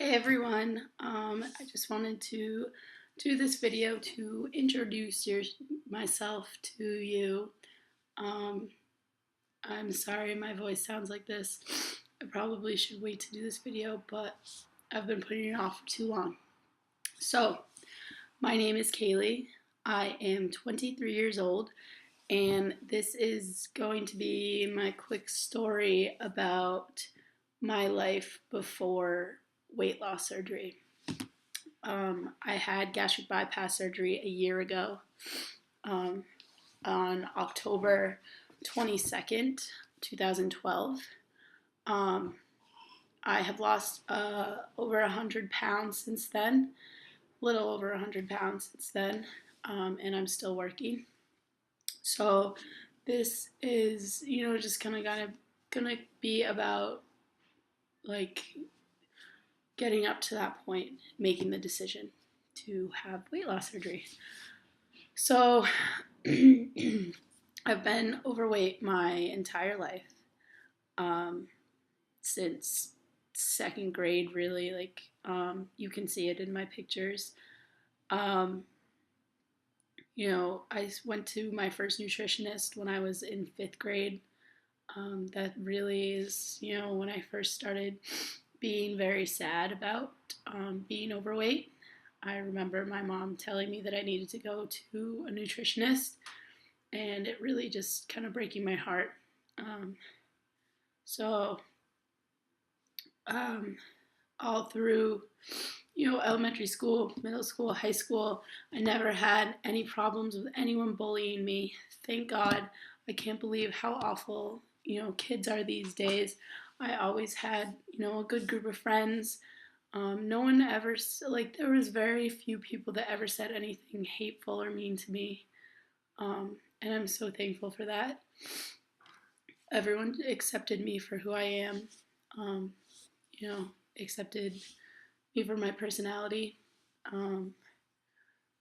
Hey everyone, I just wanted to do this video to introduce myself to you. Um, I'm sorry my voice sounds like this. I probably should wait to do this video, but I've been putting it off for too long. So, my name is Kaleigh. I am 23 years old, and this is going to be my quick story about my life before weight loss surgery. I had gastric bypass surgery a year ago, um, on October 22nd, 2012. Um, I have lost over 100 pounds since then, a little over 100 pounds since then, and I'm still working. So this is, just kind of gonna be about like getting up to that point, making the decision to have weight loss surgery. So I've been overweight my entire life, um, since second grade, really. You can see it in my pictures. Um, I went to my first nutritionist when I was in fifth grade. That really is, when I first started being very sad about being overweight. I remember my mom telling me that I needed to go to a nutritionist, and it really just kind of breaking my heart. Um, so, um, all through, elementary school, middle school, high school, I never had any problems with anyone bullying me. Thank God. I can't believe how awful, kids are these days. I always had, a good group of friends. No one ever, there was very few people that ever said anything hateful or mean to me. And I'm so thankful for that. Everyone accepted me for who I am, um, accepted me for my personality. Um,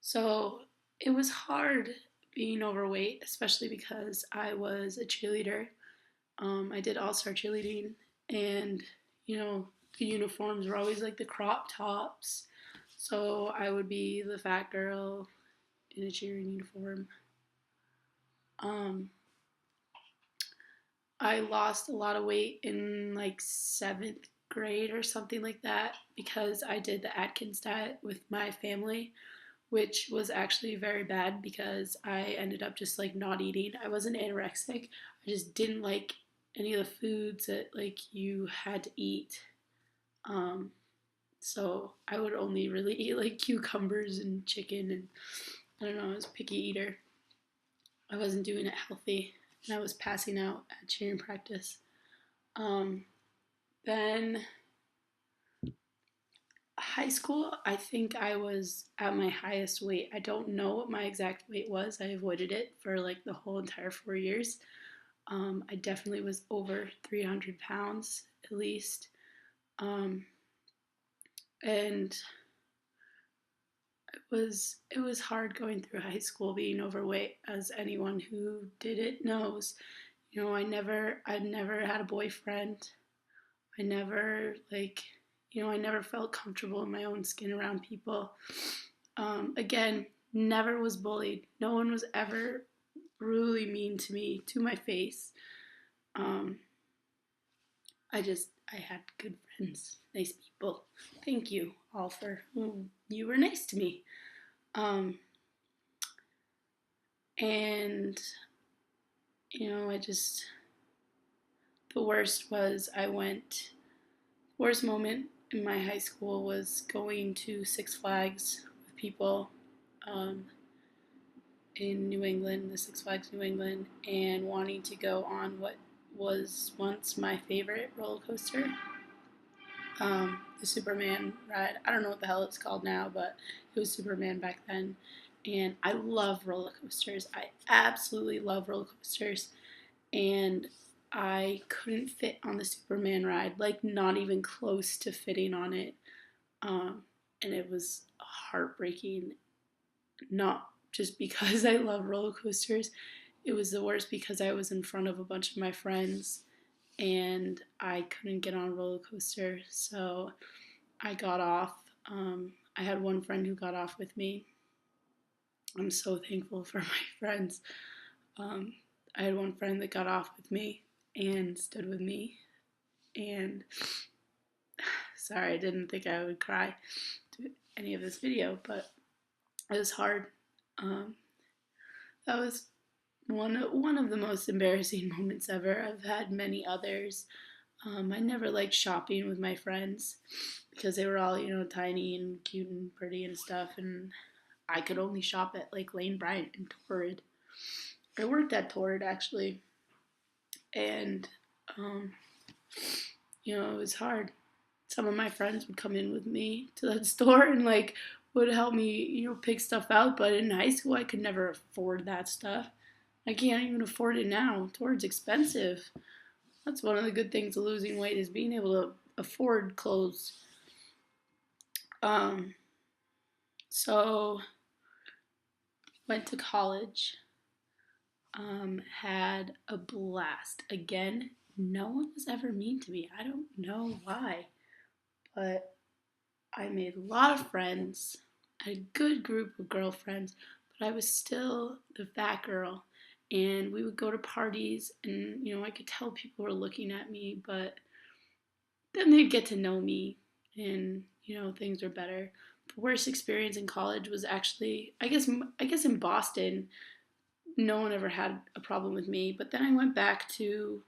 so it was hard being overweight, especially because I was a cheerleader. I did all-star cheerleading, and the uniforms were always like the crop tops. So I would be the fat girl in a cheering uniform. Um, I lost a lot of weight in like seventh grade or something like that because I did the Atkins diet with my family, which was actually very bad because I ended up just like not eating. I wasn't anorexic. I just didn't like any of the foods that like you had to eat. Um, so I would only really eat like cucumbers and chicken, and I don't know, I was a picky eater. I wasn't doing it healthy, and I was passing out at cheering practice. Um, then high school, I think I was at my highest weight. I don't know what my exact weight was. I avoided it for like the whole entire 4 years. I definitely was over 300 pounds at least. Um, and it was hard going through high school being overweight, as anyone who did it knows. I never had a boyfriend. I never I never felt comfortable in my own skin around people. Again, never was bullied. No one was ever brutally mean to me to my face. Um, I had good friends, nice people. Thank you all for you were nice to me. Um, and I just the worst moment in my high school was going to Six Flags with people, um, in New England, the Six Flags New England, and wanting to go on what was once my favorite roller coaster, the Superman ride. I don't know what the hell it's called now, but it was Superman back then. And I love roller coasters. I absolutely love roller coasters. And I couldn't fit on the Superman ride, like not even close to fitting on it. And it was heartbreaking, not just because I love roller coasters. It was the worst because I was in front of a bunch of my friends and I couldn't get on a roller coaster. So I got off. I had one friend who got off with me. I'm so thankful for my friends. Um, I had one friend that got off with me and stood with me. And sorry, I didn't think I would cry to any of this video, but it was hard. Um, that was one of the most embarrassing moments ever. I've had many others. I never liked shopping with my friends because they were all, tiny and cute and pretty and stuff, and I could only shop at like Lane Bryant and Torrid. I worked at Torrid actually, and um, it was hard. Some of my friends would come in with me to that store and like would help me, pick stuff out. But in high school, I could never afford that stuff. I can't even afford it now. Torrid's expensive. That's one of the good things of losing weight is being able to afford clothes. So went to college. Had a blast. Again, no one was ever mean to me. I don't know why, but I made a lot of friends. I had a good group of girlfriends, but I was still the fat girl. And we would go to parties, and I could tell people were looking at me, but then they'd get to know me, and things were better. The worst experience in college was actually, I guess in Boston, no one ever had a problem with me. But then I went back to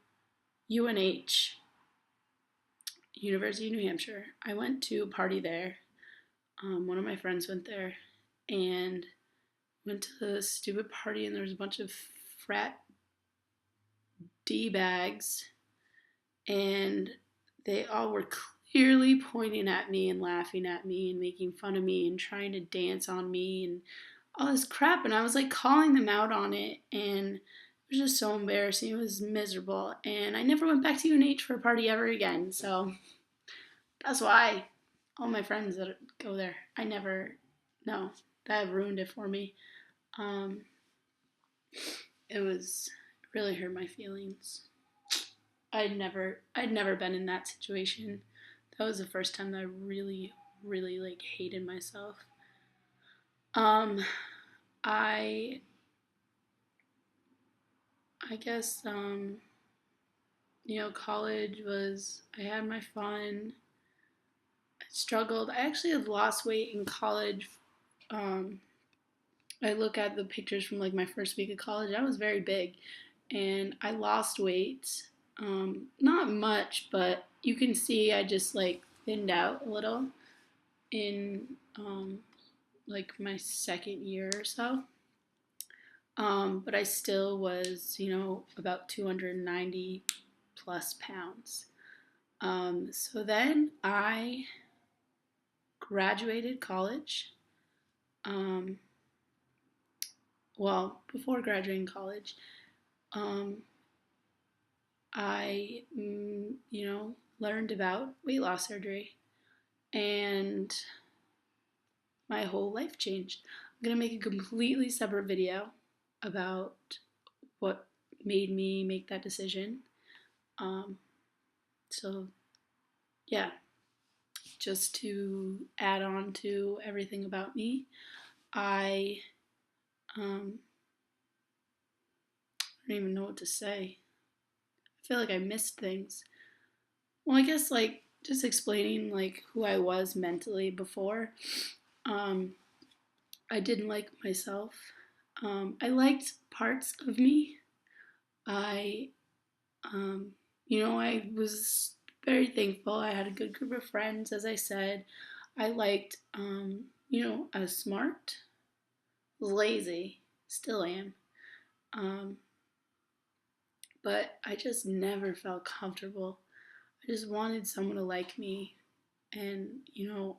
UNH, University of New Hampshire. I went to a party there. One of my friends went there, and went to the stupid party, and there was a bunch of frat D-bags, and they all were clearly pointing at me and laughing at me and making fun of me and trying to dance on me and all this crap. And I was like calling them out on it, and it was just so embarrassing. It was miserable, and I never went back to UNH for a party ever again. So that's why all my friends that go there, that ruined it for me. It really hurt my feelings. I'd never been in that situation. That was the first time that I really, really like hated myself. I guess college was, I had my fun. I struggled. I actually had lost weight in college. I look at the pictures from like my first week of college. I was very big, and I lost weight. Not much, but you can see I just like thinned out a little in like my second year or so. But I still was, about 290 plus pounds. So then I graduated college. Before graduating college, I, learned about weight loss surgery, and my whole life changed. I'm going to make a completely separate video about what made me make that decision. So, yeah, just to add on to everything about me, I don't even know what to say. I feel like I missed things. Well, I guess like just explaining like who I was mentally before. I didn't like myself. I liked parts of me. I I was very thankful. I had a good group of friends, as I said. I liked, I was smart, lazy, still am. But I just never felt comfortable. I just wanted someone to like me. And,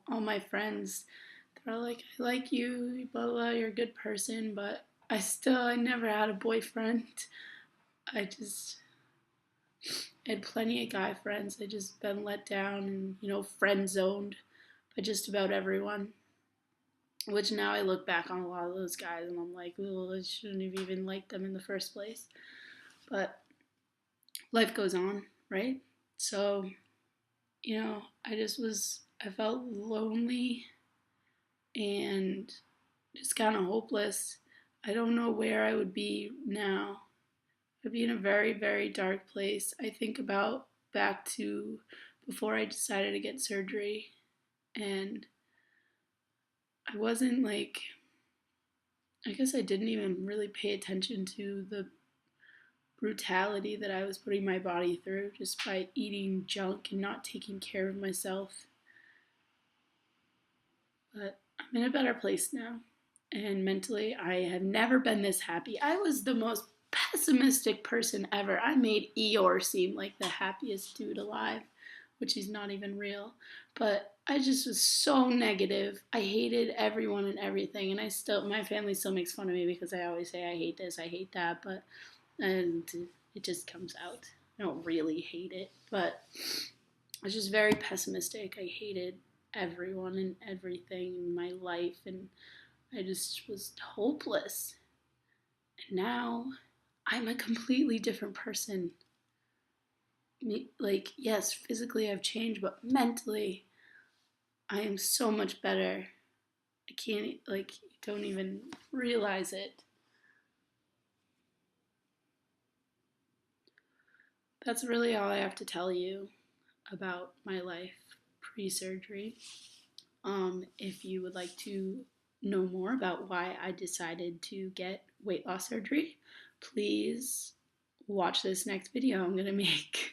all my friends, they're all like, I like you, blah, blah, you're a good person. But I never had a boyfriend. I had plenty of guy friends. I just been let down and, friend zoned by just about everyone. Which now I look back on a lot of those guys and I'm like, well, I shouldn't have even liked them in the first place. But life goes on, right? So, I I felt lonely and just kind of hopeless. I don't know where I would be now. I'd be in a very, very dark place. I think about back to before I decided to get surgery, and I wasn't like, I guess I didn't even really pay attention to the brutality that I was putting my body through just by eating junk and not taking care of myself. But I'm in a better place now. And mentally, I have never been this happy. I was the most pessimistic person ever. I made Eeyore seem like the happiest dude alive, which is not even real. But I just was so negative. I hated everyone and everything. And my family still makes fun of me because I always say I hate this, I hate that. But, and it just comes out. I don't really hate it. But I was just very pessimistic. I hated everyone and everything in my life. And I just was hopeless. And now I'm a completely different person. Like, yes, physically I've changed, but mentally I am so much better. I can't, like, don't even realize it. That's really all I have to tell you about my life pre surgery. If you would like to know more about why I decided to get weight loss surgery, please watch this next video I'm going to make.